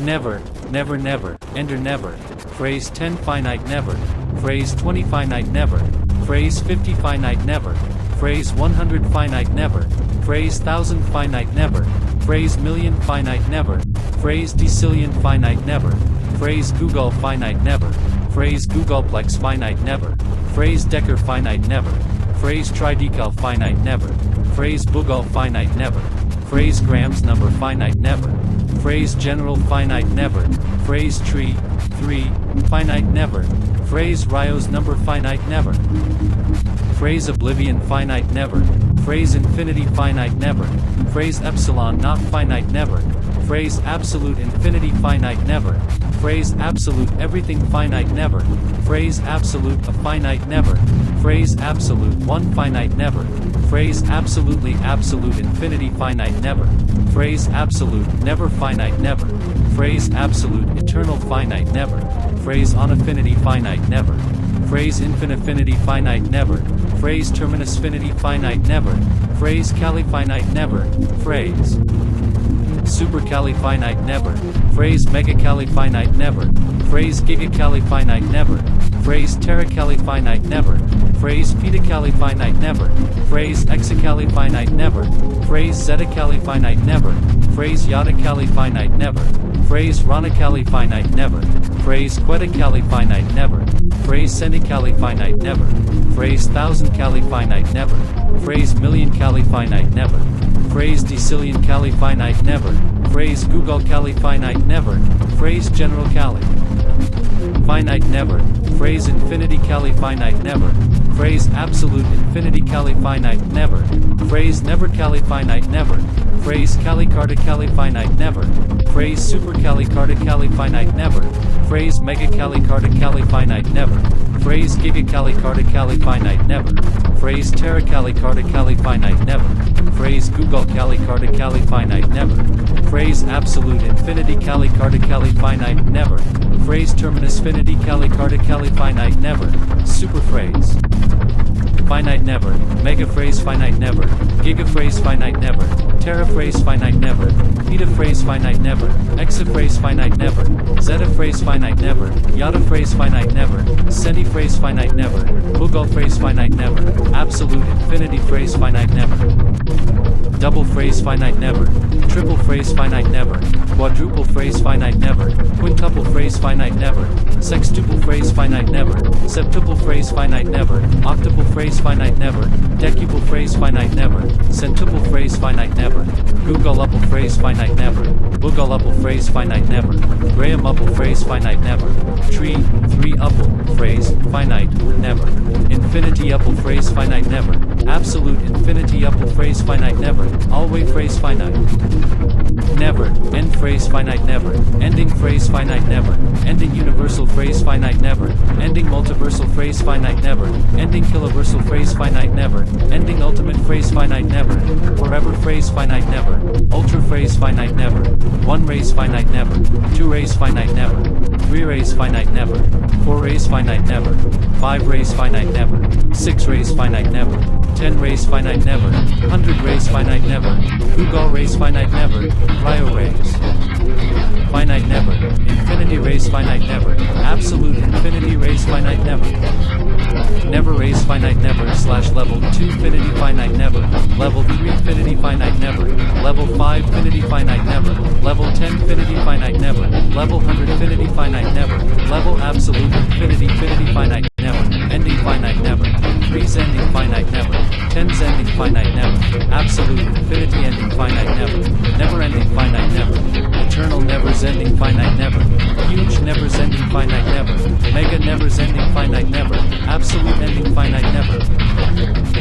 never, never never, ender never, phrase 10 finite never, phrase 20 finite never, phrase 50 finite never, phrase 100 finite never, phrase 1000 finite never, phrase million finite never, phrase decillion finite never, phrase Giggol finite never, phrase 𝔹𝔼𝕐𝕆𝔻 finite never, phrase Decker finite never, phrase tridecal finite never, phrase Giggol finite never, phrase Graham's number finite never, phrase general finite never, phrase tree, 3, finite never, phrase Rio's number finite never, phrase oblivion finite never, phrase infinity finite never, phrase epsilon not finite never, phrase absolute infinity finite never, phrase absolute everything finite never, phrase absolute a finite never, phrase absolute one finite never, phrase absolutely absolute infinity finite never, phrase absolute never finite never, phrase absolute eternal finite never, phrase on affinity finite never, phrase infinifinity finite never, phrase Terminusfinity finite never, phrase 𝔹𝔼𝕐𝕆 never, phrase super𝔹𝐼 finite never, phrase mega𝔹𝐼 finite never, phrase giga𝔹𝐼 finite never, phrase tera𝔹𝐼 finite never, phrase peta𝔹𝐼 finite never, phrase exa𝔹𝐼 finite never, phrase zetta𝔹𝐼 finite never, phrase yotta𝔹𝐼 finite never, phrase rona𝔹𝐼 finite never, phrase quetta𝔹𝐼 finite never, phrase centi𝔹𝐼 finite never, phrase thousand𝔹𝐼 finite never, phrase million𝔹𝐼 finite never, phrase decillion𝔹𝐼 finite never, phrase Giggol-𝔹𝐼 finite never, phrase general-𝔹𝐼 finite never, phrase infinity-𝔹𝐼 finite never, phrase absolute infinity-𝔹𝐼 finite never, phrase never-𝔹𝐼 finite never, phrase 𝔹𝐼 finite never, phrase super-𝔹𝐼 finite never, phrase mega-𝔹𝐼 finite never, phrase giga-𝔹𝐼 finite never, phrase tera𝔹𝐼 finite never, phrase Giggol-𝔹𝐼 finite never, phrase absolute infinity-𝔹𝐼 finite never, phrase Terminusfinity-𝔹𝐼 finite never, superphrase finite never, megaphrase finite never, gigaphrase finite never, teraphrase finite never, petaphrase finite never, exaphrase finite never, zettaphrase finite never, yottaphrase finite never, centiphrase finite never, Giggolphrase finite never, absolute infinity phrase finite never, double phrase finite never, triple phrase finite never, quadruple phrase finite never, quintuple phrase finite never, sextuple phrase finite never, septuple phrase finite never, octuple phrase finite never, decuple phrase finite never, centuple phrase finite never, Giggol-uple phrase finite never, Giggol-uple phrase finite never, Graham-uple phrase finite never, tree, 3-uple phrase finite never, infinity-uple phrase finite never, absolute infinity-uple phrase finite never, always phrase finite never, end phrase finite never, ending phrase finite never, ending universal phrase finite never, ending multiversal phrase finite never, ending kiloversal phrase finite never, ending ultimate phrase finite never, forever phrase finite never, ultra phrase finite never, one rays finite never, two rays finite never, three rays finite never, four rays finite never, five rays finite never, six rays finite never, 10 rays finite never, 100 rays finite never, Giggol rays finite never, Rio rays finite never, infinity rays finite never, absolute infinity rays finite never, never rays finite never / level 2 finity finite never, level 3 infinity finite never, level 5 finity finite never, level 10 finity finite never, level 100 finity finite never, level absolute infinity finite never, ending finite never, 3's ending finite never, 10's ending finite never, absolute infinity ending finite never, never ending finite never, eternal never's ending finite never, huge never's ending finite never, mega never's ending finite never, absolute ending finite never,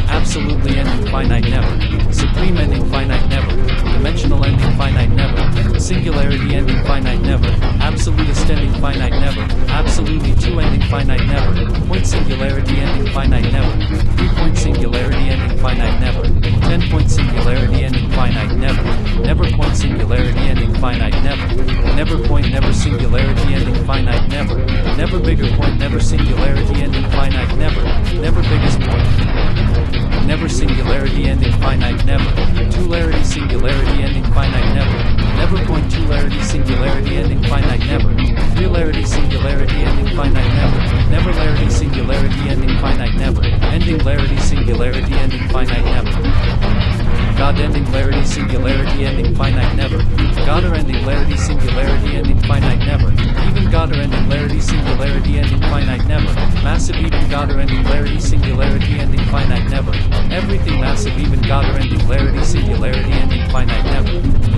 absolutely ending finite never, supreme ending finite never, dimensional ending finite never, singularity ending finite never, absolutist ending finite never, absolutely two ending finite never, point singularity ending finite never, 3-point singularity ending finite never, 10-point singularity ending finite never, never point singularity ending finite never point never singularity ending finite never bigger point never singularity ending finite never biggest point never singularity ending finite never, two-larity singularity ending finite never point two-larity singularity ending finite singularity ending finite never. Endinglarity singularity ending finite never. God endinglarity singularity ending finite never. God or endinglarity singularity ending finite never. Even God or endinglarity singularity ending finite never. Massive even God or endinglarity singularity ending finite never. Everything massive even God or endinglarity singularity ending finite never.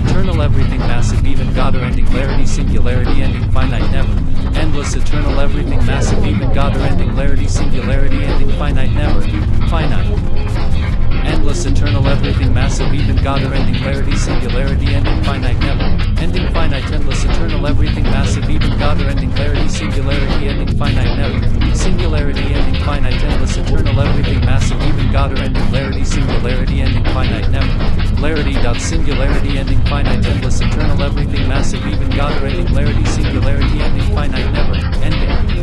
Eternal everything massive even God or endinglarity singularity ending finite never. Endless eternal everything massive even God or endinglarity singularity ending finite never. Finite. Endless eternal everything massive even God or endinglarity singularity ending finite never. Ending finite endless eternal everything massive even God or endinglarity singularity ending finite never. Singularity ending finite endless eternal everything massive even God or endinglarity singularity ending finite never. Larity dot singularity ending finite endless eternal everything massive even God or endinglarity singularity ending finite never. Ending.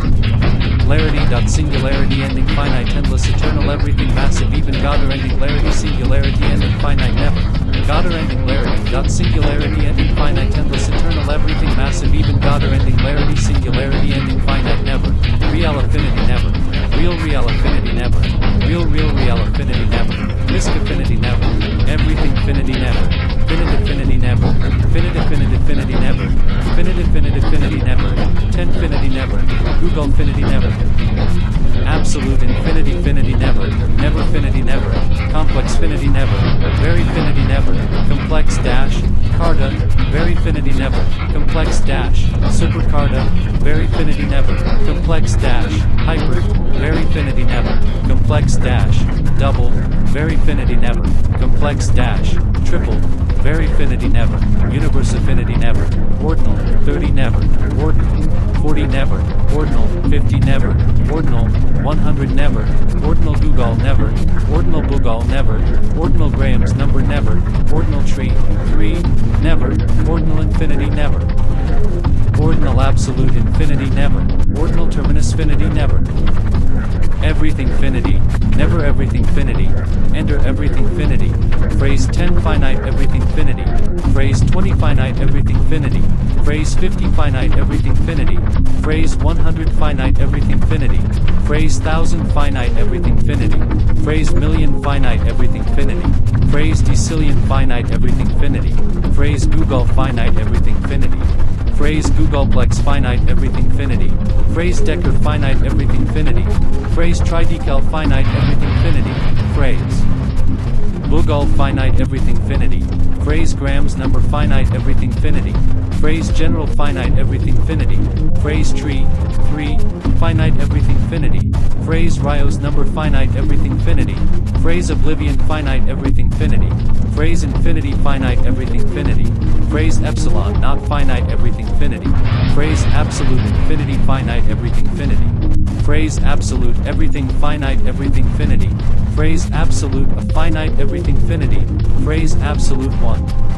Larity dot singularity ending finite endless eternal everything massive even God or endinglarity singularity ending finite never. God or endinglarity dot singularity ending finite endless eternal everything massive even God or endinglarity singularity ending finite never. Real affinity never. Real affinity never. Real affinity never. Risk affinity never. Everything finity never. Finity never. Finity never. Finity never. Tenfinity never. Giggol never. Absolute infinity never. Neverfinity never. Complex finity never. Very finity never. Complex dash. Carta. Very finity never. Complex dash. Supercarta. Very finity never. Complex dash. Hyper. Very finity never. Complex dash. Double. Very finity never. Complex dash. Triple. Very finity never. Universalfinity never. Ordinal. 30 never. Ordinal. 40 never. Ordinal. 50 never. Ordinal. 100 never. Ordinal Giggol never. Ordinal Giggol never. Ordinal Graham's number never. Ordinal tree. 3. Never. Ordinal infinity never. Ordinal absolute infinity never. Ordinal Terminusfinity never. Everything finity. Never everything finity. Enter everything finity. Phrase 10 finite everything finity. Phrase 20 finite everything finity. Phrase 50 finite everything finity. Phrase 100 finite everything finity. Phrase 1000 finite everything finity. Phrase million finite everything finity. Phrase decillion finite everything finity. Phrase Giggol finite everything finity. Phrase Giggolplex finite everything finity. Phrase Decker finite everything finity. Phrase Tridecal finite everything finity. Phrase Giggol finite everything finity. Phrase Graham's number finite everything finity. Phrase general finite everything finity. Phrase tree 3 finite everything finity. Phrase Rio's number finite everything finity. Phrase oblivion finite everything finity. Phrase infinity finite everything finity. Phrase epsilon not finite everything finity. Phrase absolute infinity finite everything finity. Phrase absolute everything finite everything finity. Phrase absolute a finite everything finity. Phrase absolute 1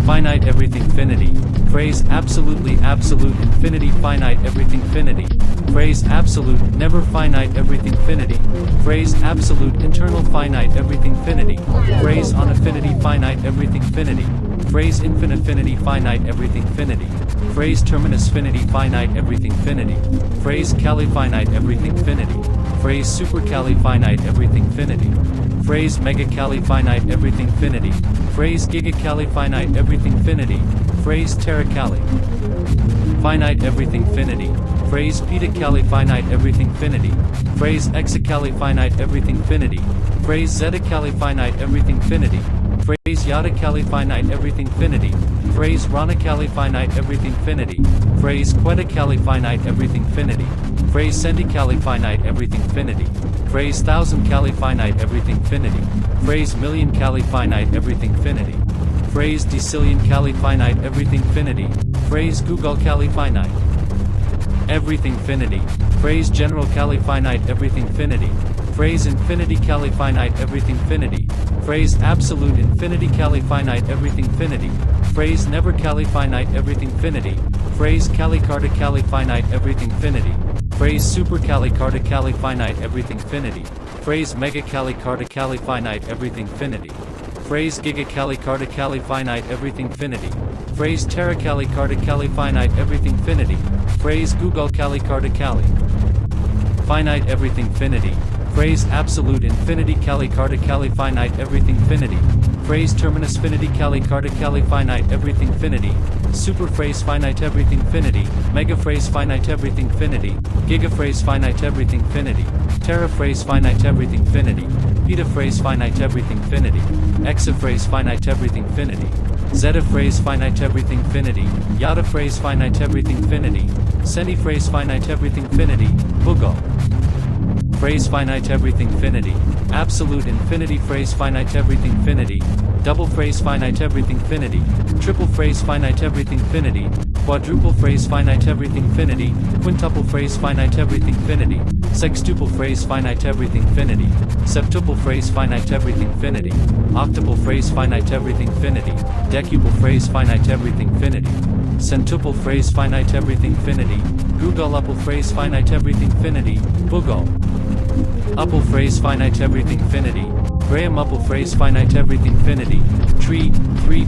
finite everything finity. Phrase absolutely absolute infinity finite everything finity. Phrase absolute never finite everything finity. Phrase absolute internal finite everything finity. Phrase on affinity finite everything finity. Phrase infinity finite everything finity. Phrase terminusfinity finite everything finity. Phrase califinite everything finity. Phrase supercalifinite everything finity. Phrase megacalifinite everything finity. Phrase gigacalifinite everything finity. Phrase teracali finite everything finity. Phrase petacalifinite everything finity. Phrase exacalifinite everything finity. Phrase zetacalifinite everything finity. Phrase yadacalifinite everything finity. Phrase ranacalifinite everything finity. Phrase quetacalifinite everything finity. Phrase centicalifinite everything finity. Phrase thousandcalifinite everything finity. Phrase millioncalifinite everything finity. Phrase decillion-califinite everything finity. Phrase Giggol-califinite everything finity. Phrase general-califinite everything finity. Phrase infinity-califinite everything finity. Phrase absolute infinity-califinite everything finity. Phrase never-califinite everything finity. Phrase calicarta-califinite everything finity. Phrase supercalicarta-califinite everything finity. Phrase megacalicarta-califinite everything finity. Phrase gigacalicarta-califinite everything finity. Phrase teracalicarta-califinite everything finity. Phrase Giggol-calicarta-cali finite everything-finity. Phrase absolute infinity 𝔹𝔼𝕐𝕆 finite everything-finity. Phrase Terminusfinity 𝔹𝔼𝕐𝕆 finite everything-finity. Superphrase finite everything-finity. Megaphrase finite everything-finity. Gigaphrase finite everything-finity. Teraphrase finite everything-finity. Petaphrase finite everything-finity. Exaphrase finite everything-finity. Zettaphrase finite everything-finity. Yottaphrase finite everything-finity. Centiphrase finite everything-finity. Giggol. Phrase finite everything-finity. Absolute infinity phrase finite everything-finity. Double phrase finite everything-finity. Triple phrase finite everything-finity. Quadruple phrase finite everything-finity. Quintuple phrase finite everything-finity. Sextuple phrase finite everything-finity. Septuple phrase finite everything-finity. Octuple phrase finite everything-finity. Decuple phrase finite everything-finity. Centuple phrase finite everything-finity. Giggoluple phrase finite everything-finity. Giggol. Uple phrase finite everything-finity. Graham-uple phrase finite everything-finity. Tree,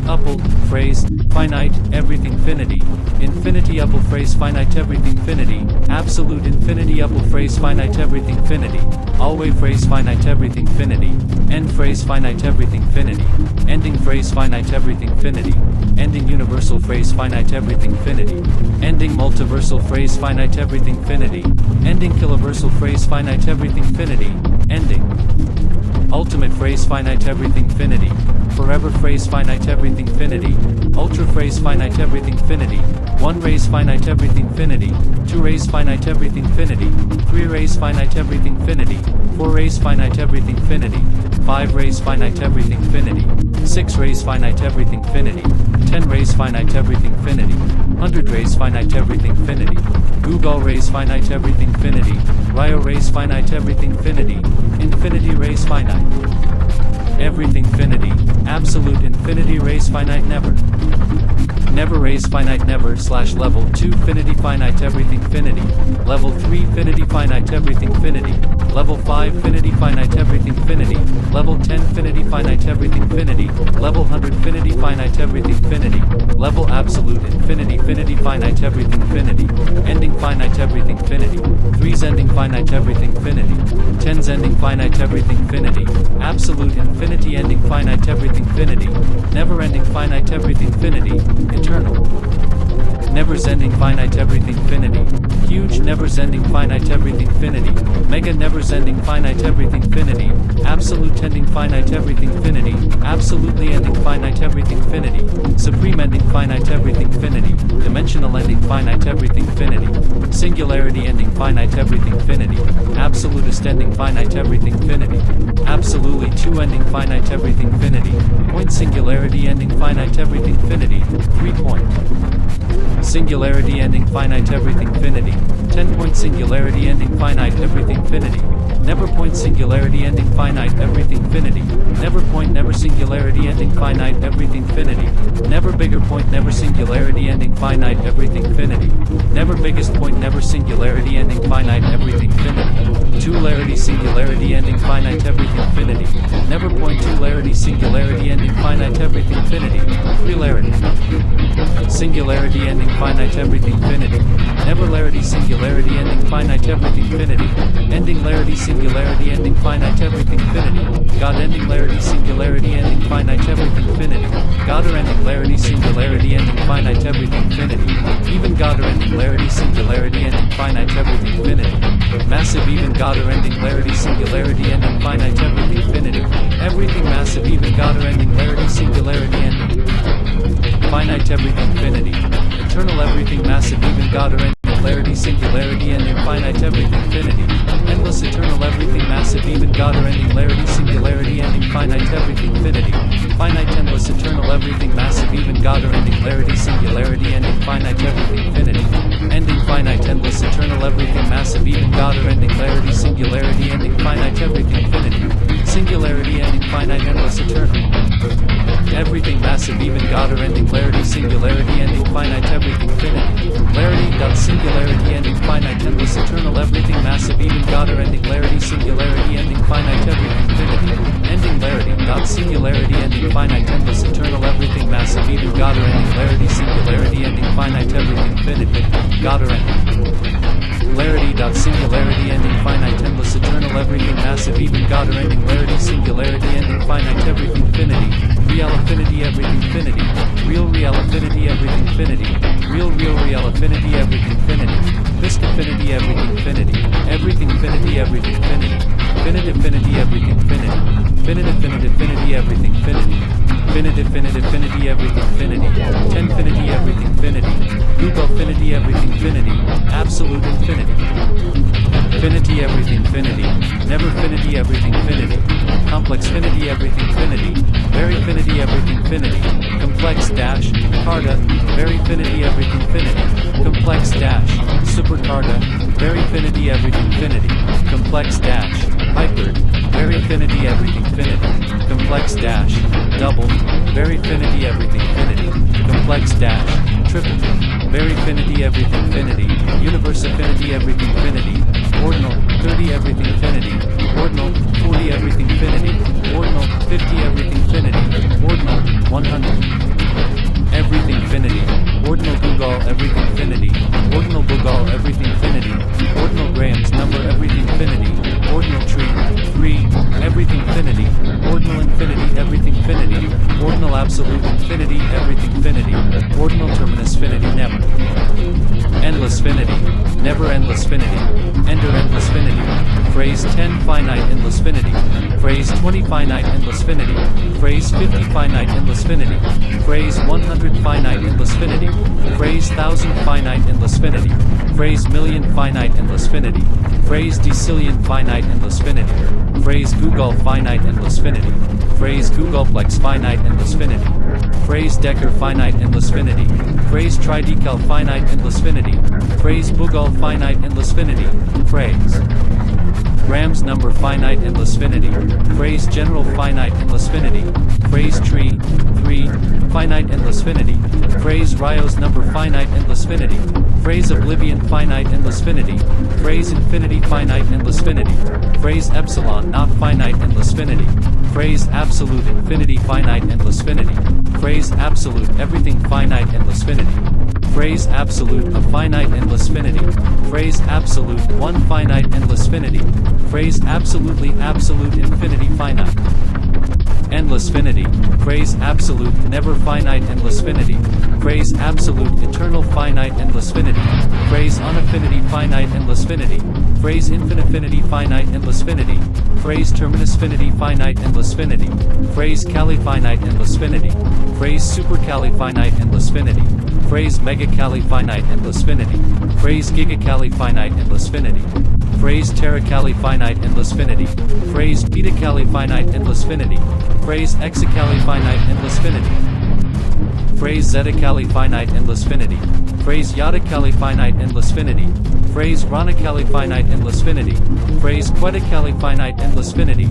uple, phrase, finite, everything-finity. Infinity-uple phrase finite everything-finity. Absolute infinity-uple phrase finite everything-finity. Always phrase finite everything-finity. End phrase finite everything-finity. Ending phrase finite everything-finity. Ending universal phrase finite everything-finity. Ending multiversal phrase finite everything-finity. Ending kiloversal phrase finite everything-finity. Ending ultimate phrase finite everything-finity. Forever phrase finite everything-finity. Ultra phrase finite everything-finity. One raise finite everything-finity. Two raise finite everything-finity. Three raise finite everything-finity. Four raise finite everything-finity. Five raise finite everything-finity. Six raise finite everything-finity. 10 raise finite everything-finity. 100 raise finite everything-finity. Giggol raise finite everything-finity. Ryo raise finite everything-finity. Infinity raise finite everything-finity. Absolute infinity raise finite never. Never raise finite never / level 2 finity finite everything-finity. Level 3 finity finite everything-finity. Level 5 finity finite everything-finity. Level 10 finity finite everything-finity. Level 100 finity finite everything-finity. Level absolute infinity finite everything-finity. Ending finite everything-finity. 3's ending finite everything-finity. 10's ending finite everything-finity. Absolute infinity ending finite everything-finity. Never ending finite everything-finity. Eternal. Never's ending finite everything-finity. Huge never's ending finite everything-finity. Mega never's ending finite everything-finity. Absolute ending finite everything-finity. Absolutely ending finite everything-finity. Supreme ending finite everything-finity. Dimensional ending finite everything-finity. Singularity ending finite everything-finity. Absolutist ending finite everything-finity. Absolutely two ending finite everything-finity. Point singularity ending finite everything-finity. 3 point. Singularity ending finite everything-finity. 10-point singularity ending finite everything-finity. Never point singularity ending finite everything-finity. Never point never singularity ending finite everything-finity. Never bigger point never singularity ending finite everything-finity. Never biggest point never singularity ending finite everything-finity. Two-larity singularity ending finite everything-finity. Never point two-larity singularity ending finite everything-finity. Three-larity singularity ending finite everything-finity. Never-larity singularity ending finite everything-finity. Ending-larity singularity ending finite everything-finity. God ending-larity singularity ending finite everything-finity. God or ending-larity singularity ending finite everything-finity. Even God or ending-larity singularity ending finite everything-finity. Massive even God or ending-larity singularity ending finite everything-finity. Everything massive even God or ending-larity singularity ending finite everything-finity. Eternal everything massive even God or ending-larity singularity ending finite everything-finity. Endless eternal everything massive even God or ending-larity singularity ending finite everything-finity. Finite endless eternal everything massive even God or ending-larity singularity ending finite everything-finity. Ending finite endless eternal everything massive even God or ending-larity singularity ending finite everything-finity. Singularity ending finite endless eternal everything massive even God or ending-larity singularity ending finite everything-finity. Larity dot singularity ending finite endless eternal everything massive even God or ending-larity singularity ending finite everything-finity. Ending larity dot singularity ending finite endless eternal everything massive even God or ending-larity singularity ending finite everything-finity. God or ending larity dot singularity ending finite inclusive even God or ending rarity singularity ending finite everything finity, real affinity everything finity, real affinity everything finity, real affinity everything finity, this affinity everything finity, everything finity everything finity, finity everything finity, finity everything finity, finity everything finity, tenfinity everything finity, Giggol everything finity, absolute infinity, finity everything finity, never finity everything finity, complex finity everything finity, very finity everything finity, complex dash, carta, very finity everything finity, complex dash, super carta, very finity everything finity, complex dash, hyper, very finity everything finity, complex dash, double, very finity everything finity, complex dash, triple, very finity everything finity, Universalfinity everything finity, ordinal, 30 everything finity, ordinal, 40 everything finity, ordinal, 50 everything finity, ordinal, 100 everything finity, ordinal Giggol everything finity, ordinal Giggol everything finity, ordinal grams number everything finity, ordinal tree, 3, everything finity, ordinal infinity everything finity, ordinal absolute infinity everything finity, ordinal terminusfinity never, endless finity, never endless finity, ender endless finity, phrase 10 finite endless finity, phrase 20 finite endless finity, phrase 50 finite endless finity, phrase 100 finite endless finity, phrase 1000 finite endless finity, phrase million finite endless finity, phrase decillion finite endless finity, phrase Giggol finite endless finity, phrase 𝔹𝔼𝕐𝕆ℕ𝔻 finite endless finity, phrase Decker finite endless finity, phrase 𝔹𝔼𝕐𝕆ℕ𝔻 finite endless finity, phrase Giggol finite endless finity, phrase grams number finite endless finity, phrase general finite endless finity, phrase tree, 3, finite endless finity, phrase Rios number finite endless finity, phrase oblivion finite endless finity, phrase infinity finite endless finity, phrase epsilon not finite endless finity, phrase absolute infinity finite endless finity, phrase absolute everything finite endless finity, phrase absolute a finite endless finity, phrase absolute one finite endless finity, phrase absolutely absolute infinity finite endless finity, phrase absolute never finite endless finity, phrase absolute eternal finite endless finity, phrase unaffinity finite endless finity, phrase infinifinity finite endless finity, phrase terminusfinity finite endless finity, phrase finite endless finity, phrase finite endless finity, phrase finite endless finity, phrase finite endless finity, phrase finite endless finity, phrase finite endless finity, phrase finite endless finity, phrase finite endless finity, phrase finite endless finity, phrase finite endless finity, phrase finite endless finity,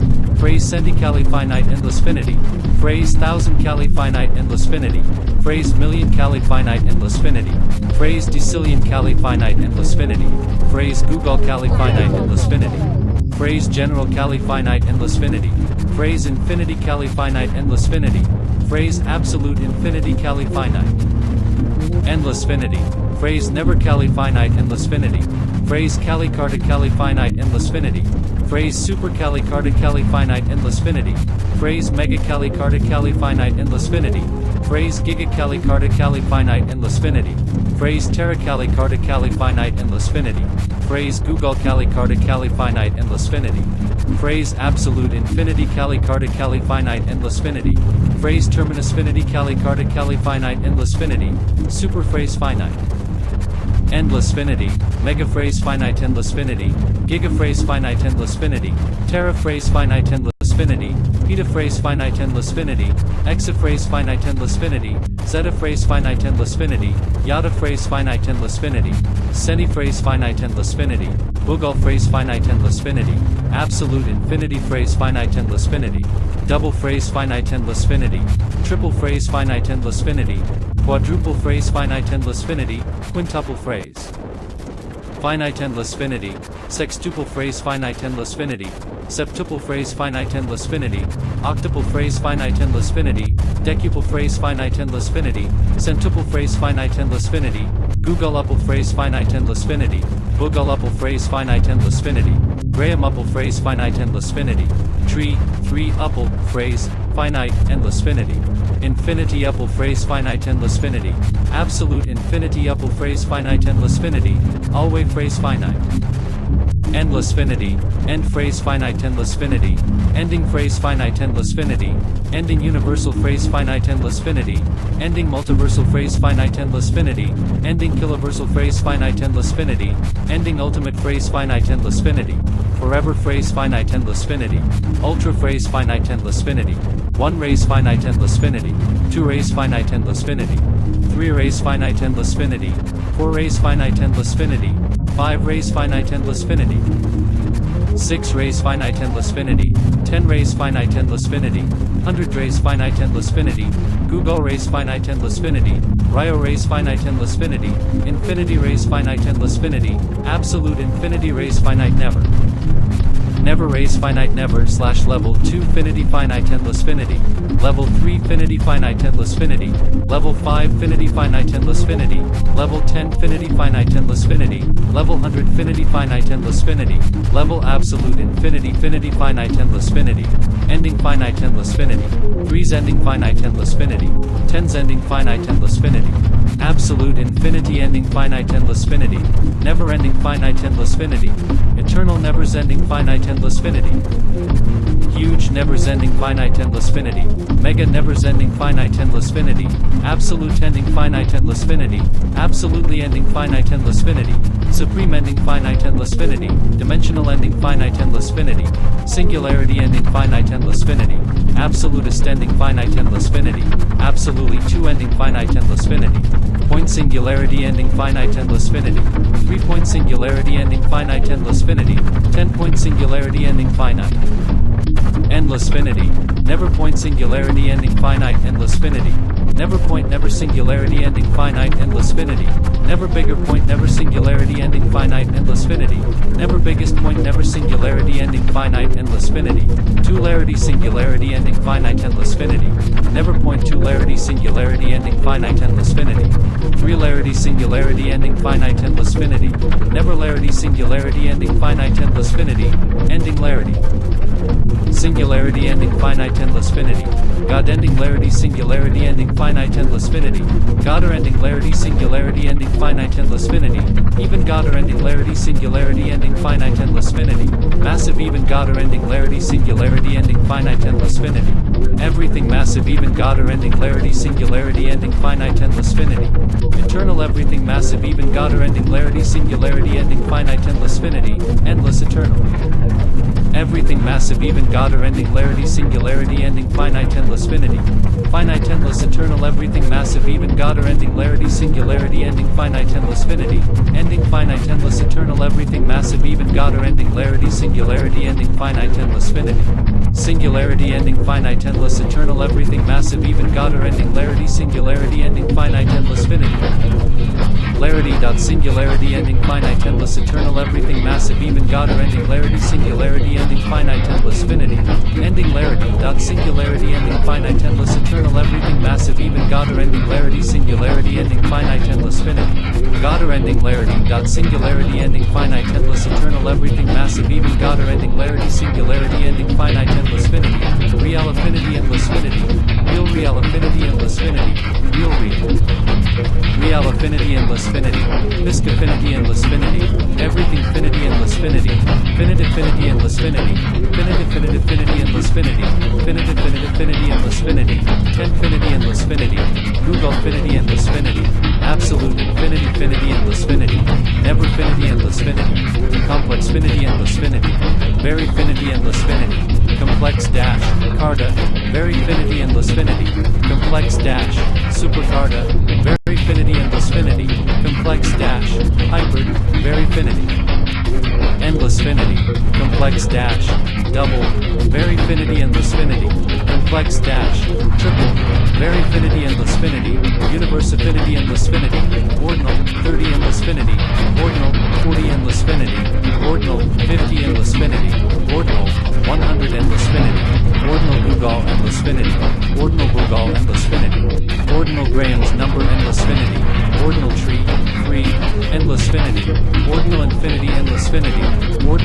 phrase finite endless finity, phrase finite endless finity, phrase million finite endless finity, phrase decillion finite endless finity, phrase Giggol finite endless finity, phrase general finite endless finity, phrase infinity finite endless finity, phrase absolute infinity finite endless finity, phrase never finite endless finity, phrase carta finite endless finity, phrase super carta finite endless finity, phrase mega carta finite endless finity, phrase giga carta finite endless finity, phrase terra carta finite endless finity, phrase Giggol carta finite endless finity, phrase absolute infinity carta finite endless finity, phrase terminusfinity carta finite endless finity, super phrase finite endless finity, mega phrase finite endless finity, giga phrase finite endless finity, terra phrase finite endless finity, peta phrase finite endless finity, exa phrase finite endless finity, zeta phrase finite endless finity, yada phrase finite endless finity, centi phrase finite endless finity, Giggol phrase finite endless finity, absolute infinity phrase finite endless finity, double phrase finite endless finity, triple phrase finite endless finity, quadruple phrase finite endless finity, quintuple phrase finite endless finity, sextuple phrase finite endless finity, septuple phrase finite endless finity, octuple phrase finite endless finity, decuple phrase finite endless finity, centuple phrase finite endless finity, Giggoluple phrase finite endless finity, Giggoluple phrase finite endless finity, 𝔹𝔼𝕐𝕆𝕻 finite endlessfinity. Tree, 3 𝔼𝕐𝕆 finite endlessfinity. Infinity 𝔼𝕐𝕆 finite endlessfinity. Absolute infinity 𝔼𝕐𝕆 finite endlessfinity. Always phrase finite. Endlessfinity, end phrase finite endlessfinity, ending phrase finite endlessfinity, ending universal phrase finite endlessfinity, ending multiversal phrase finite endlessfinity, ending kiloversal phrase finite endlessfinity, ending ultimate phrase finite endlessfinity, forever phrase finite endlessfinity, ultra phrase finite endlessfinity, 1 rays finite endlessfinity, 2 rays finite endlessfinity, 3 rays finite endlessfinity, 4 rays finite endlessfinity, 5 rays finite endlessfinity, 6 rays finite endlessfinity, 10 rays finite endlessfinity, 100 rays finite endlessfinity, Giggol rays finite endlessfinity, Ryo rays finite endlessfinity, infinity rays finite endlessfinity, absolute infinity rays finite never. Never rays finite never / level 2 finity finite endlessfinity, level 3 finity finite endlessfinity, level 5 finity finite endlessfinity, level 10 finity finite endlessfinity, level 100 finity finite endlessfinity, level absolute infinity finite endlessfinity, ending finite endlessfinity, 3's ending finite endlessfinity, 10's ending finite endlessfinity, absolute infinity ending finite endlessfinity, never ending finite endlessfinity, eternal never ending finite endlessfinity, huge never ending finite endlessfinity, mega never ending finite endlessfinity, absolute ending finite endlessfinity, absolutely ending finite endlessfinity, supreme ending finite endlessfinity, dimensional ending finite endlessfinity, singularity ending finite endlessfinity, absolutist ending finite endlessfinity, absolutely 2 ending finite endlessfinity, point singularity ending finite endlessfinity, 3-point singularity ending finite endlessfinity, 10-point singularity ending finite endlessfinity, never point singularity ending finite endlessfinity, never point never singularity ending finite endlessfinity, never bigger point never singularity ending finite endlessfinity, never biggest point never singularity ending finite endlessfinity, two-larity singularity ending finite endlessfinity, never point two-larity singularity ending finite endlessfinity, three-larity singularity ending finite endlessfinity, never-larity singularity ending finite endlessfinity, ending larity. Singularity ending finite endlessfinity, God ending larity singularity ending finite endlessfinity, God or ending larity singularity ending finite endlessfinity, even God or ending larity singularity ending finite endlessfinity, massive even God or ending larity singularity ending finite endlessfinity, everything massive even God or ending larity singularity ending finite endlessfinity, eternal everything massive even God or ending larity singularity ending finite endlessfinity, endless eternal. Everything massive even God or ending larity singularity ending finite endlessfinity, finite endless eternal everything massive even God or ending larity singularity ending finite endlessfinity, ending finite endless eternal everything massive even God or ending larity singularity ending finite endlessfinity, singularity ending finite endless eternal everything massive even God or ending larity singularity ending finite endlessfinity, larity dot singularity ending finite endless eternal everything massive even God or ending larity singularity ending finite endlessfinity, ending larity dot singularity ending finite endless eternal everything massive even God or ending larity singularity ending finite endlessfinity, God or ending larity dot singularity ending finite endless eternal everything massive even God or ending larity singularity ending finite endlessfinity, real affinity endlessfinity, real affinity endlessfinity, real affinity endlessfinity, Psifinity endlessfinity, everything finity endlessfinity, finite-affinity endlessfinity, finite-affinity endlessfinity, finite-affinity endlessfinity, 10-finity endlessfinity, Giggol-finity endlessfinity, absolute infinity endlessfinity, never-finity endlessfinity, complex-finity endlessfinity, very-finity endlessfinity, complex dash, carta, very-finity endlessfinity, complex dash, supercarta, very-finity endlessfinity, complex dash, hybrid, very-finity, endlessfinity, complex dash, double, very-finity endlessfinity, complex dash, triple, very-finity endlessfinity, Universifinity endlessfinity, ordinal, 30 endlessfinity, ordinal, 40 endlessfinity, ordinal, 50 endlessfinity, ordinal, 100 endlessfinity, ordinal Giggol endlessfinity, ordinal Giggol endlessfinity, ordinal Graham's number endlessfinity, ordinal tree, 3, endlessfinity, ordinal infinity endlessfinity, ordinal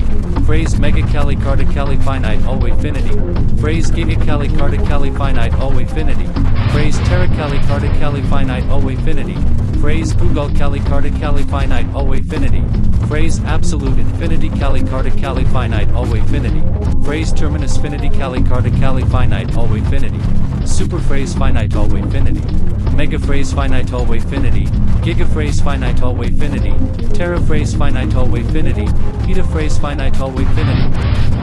infinity. Phrase 𝔹𝔼𝕐𝕆𝕻 finite always infinity. Phrase 𝔹𝔼𝕐𝕆𝕻 finite always infinity. Phrase 𝔹𝔼𝕐𝕆𝕻 finite always infinity. Phrase 𝔹𝔼𝕐𝕆𝕻 finite always infinity. Phrase absolute infinity 𝔹𝔼𝕐𝕆𝕻 finite always infinity. Phrase Terminusfinity 𝔹𝔼𝕐𝕆𝕻 finite always infinity. Superphrase finite always infinity. Megaphrase finite always infinity. Gigaphrase finite always infinity. Teraphrase finite always infinity. Petaphrase finite always infinity.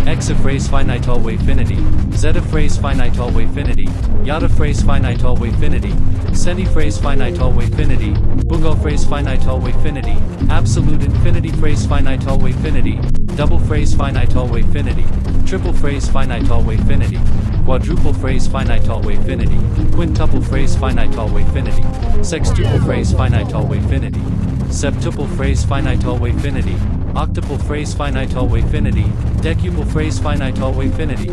Hexaphrase finite always infinity. Zettaphrase finite always infinity. Yottaphrase finite always infinity. Centiphrase finite always infinity. Boogalphrase finite always infinity. Absolute infinity phrase finite always infinity. Double phrase finite always infinity. Triple phrase finite always infinity. Quadruple phrase finite always infinity. Quintuple phrase finite always infinity. Sextuple phrase finite always infinity. Septuple phrase finite always infinity. Octuple phrase finite always infinity. Decuple phrase finite always infinity.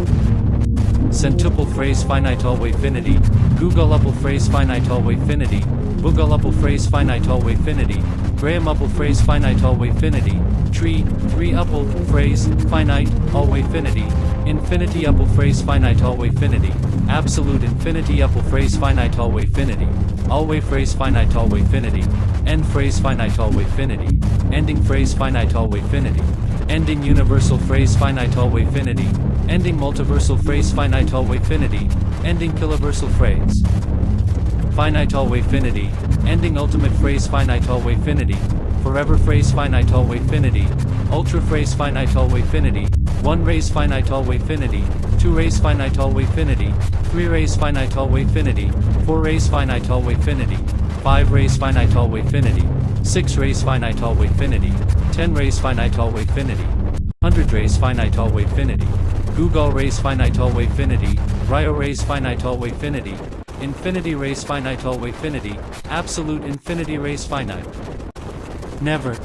Centuple phrase finite always infinity. Googleable phrase finite always infinity. Boogleable phrase finite always infinity. Grahamuple phrase finite always infinity. Three-uple phrase finite always infinity. Infinity-uple phrase finite always infinity. Absolute infinity-uple phrase finite always infinity. Always phrase finite always infinity. End phrase finite always infinity. Ending phrase finite always infinity. Ending universal phrase finite always infinity. Ending multiversal phrase finite always infinity. Ending kiloversal phrase finite always infinity. Ending ultimate phrase finite always infinity. Forever phrase finite always infinity. Ultra phrase finite always infinity. One rays finite always infinity. Two rays finite always infinity. Three rays finite always infinity. Four rays finite always infinity. Five rays finite always infinity. Six rays finite always infinity. 10 rays finite always infinity. 100 rays finite always infinity. Giggol rays finite always infinity. Ryo rays finite always infinity. Infinity rays finite always infinity. Absolute infinity rays finite never.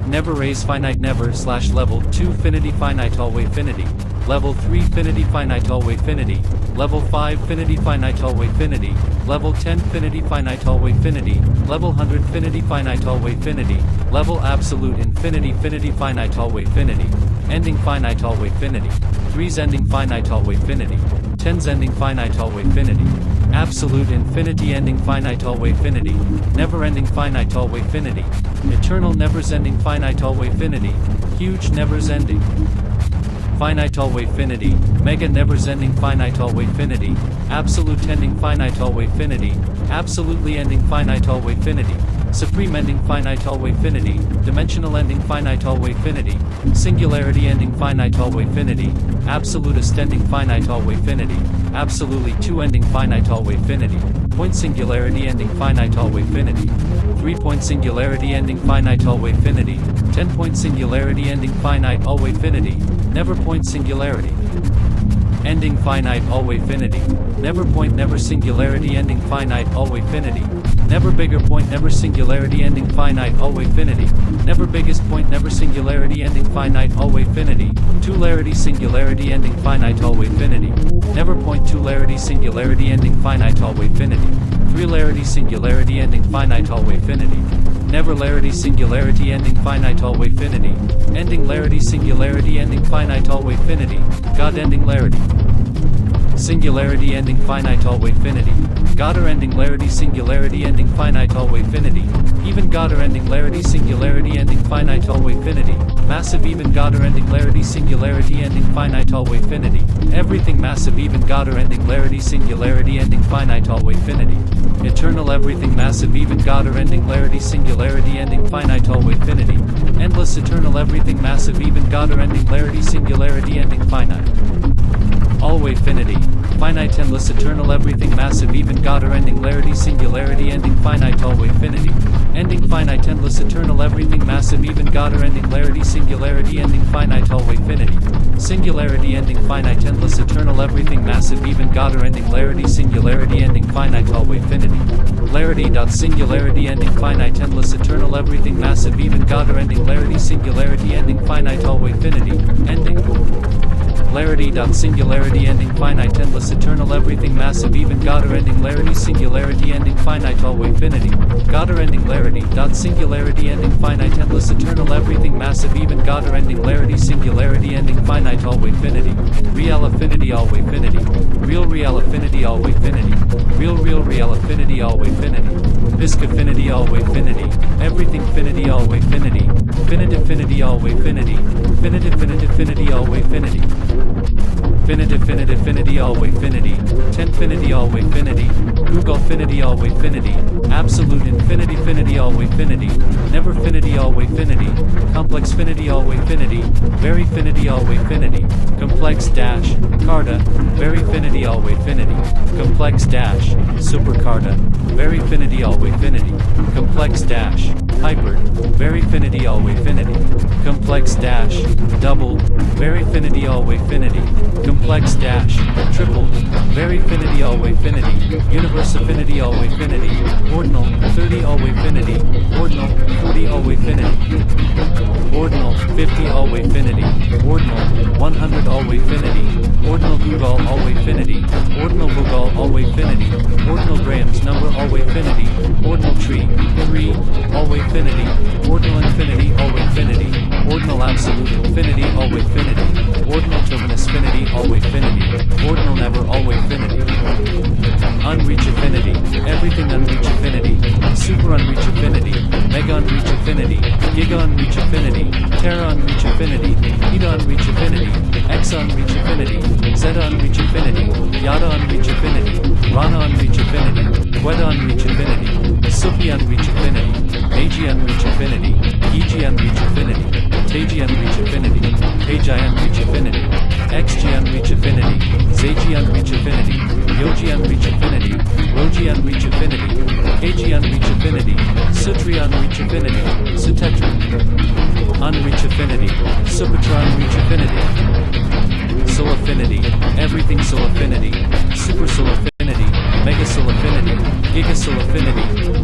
never raise finite never / level 2 finity finite always finity, level 3 finity finite always finity, level 5 finity finite always finity, level 10 finity finite always finity, level 100 finity finite always finity, level absolute infinity finity finite always finity, ending finite always finity, 3's ending finite always finity, 10's ending finite always finity, absolute infinity ending finite always finity, never-ending finite always finity, eternal never-ending finite always finity, huge never-ending finite always finity, mega never-ending finite always finity, absolute ending finite always finity, absolutely ending finite always finity, supreme ending finite always finity, dimensional ending finite always finity, singularity ending finite always finity, absolutist ending finite always finity, absolutely two ending finite always finity, point singularity ending finite always finity, 3-point singularity ending finite always finity, 10-point singularity ending finite always finity, never point singularity ending finite always finity, never point never singularity ending finite always finity, never bigger point never singularity ending finite always finity, never biggest point never singularity ending finite always finity, two-larity singularity ending finite always finity, never point two-larity singularity ending finite always finity, three-larity singularity ending finite always finity, never-larity singularity ending finite always finity, ending-larity singularity ending finite always finity, God-ending larity, singularity ending finite always finity, God-er ending larity singularity ending finite always finity, even God-er ending larity singularity ending finite always finity, massive even God-er ending larity singularity ending finite always finity, everything massive even God-er ending larity singularity ending finite always finity, eternal everything massive even God-er ending larity singularity ending finite always finity, endless eternal everything massive even God-er ending larity singularity ending finite always finity, finite endless eternal everything massive even God-er ending larity singularity ending finite always finity, ending finite endless eternal everything massive even God-er ending larity singularity ending finite always finity, singularity ending finite endless eternal everything massive even God-er ending larity singularity ending finite always finity, larity dot singularity ending finite endless eternal everything massive even God-er ending larity singularity ending finite always finity, ending larity dot singularity ending finite endless eternal everything massive even God-er ending larity singularity ending finite always finity, God-er ending larity dot singularity ending finite endless eternal everything massive even God-er ending larity singularity ending finite always finity, real affinity always finity, real affinity always finity, real affinity always finity, Bisc affinity always finity, everything finity always finity, finity always finity, finity always finity, finity always finity, tenfinity always finity, Giggol finity always finity, absolute infinity always finity, never finity always finity, complex finity always finity, very finity always finity, complex dash, carta, very finity always finity, complex dash, supercarta, very finity always finity, complex dash, hyper, very finity always finity, complex dash, double, very finity always finity, complex dash, triple, very finity always finity, universe affinity always finity, ordinal, 30 always finity, ordinal, 40 always finity, ordinal, 50 always finity, ordinal, 100 always finity, ordinal Giggol always finity, ordinal Giggol always finity, ordinal Graham's number always finity, ordinal tree, 3, always finity, ordinal infinity always finity, ordinal absolute infinity always finity, ordinal Terminusfinity always finity, ordinal never always finity, unreach affinity, everything unreach affinity, super unreach affinity, mega unreach affinity, giga unreach affinity, terra unreach affinity, eta unreach affinity, exa unreach affinity, zeta unreach affinity, yada unreach affinity, rana unreach affinity, queta unreach affinity, supi unreach affinity, agi unreach affinity, eg unreach affinity, tagi unreach affinity, pagi unreach affinity, xg unreach affinity, zg unreach affinity, yogi unreach affinity, rogi unreach affinity, kg unreach affinity, sutri unreach affinity, sutetra unreach affinity, supatra unreach affinity, soul affinity, everything soul affinity, super soul affinity, mega soul affinity, giga soul affinity,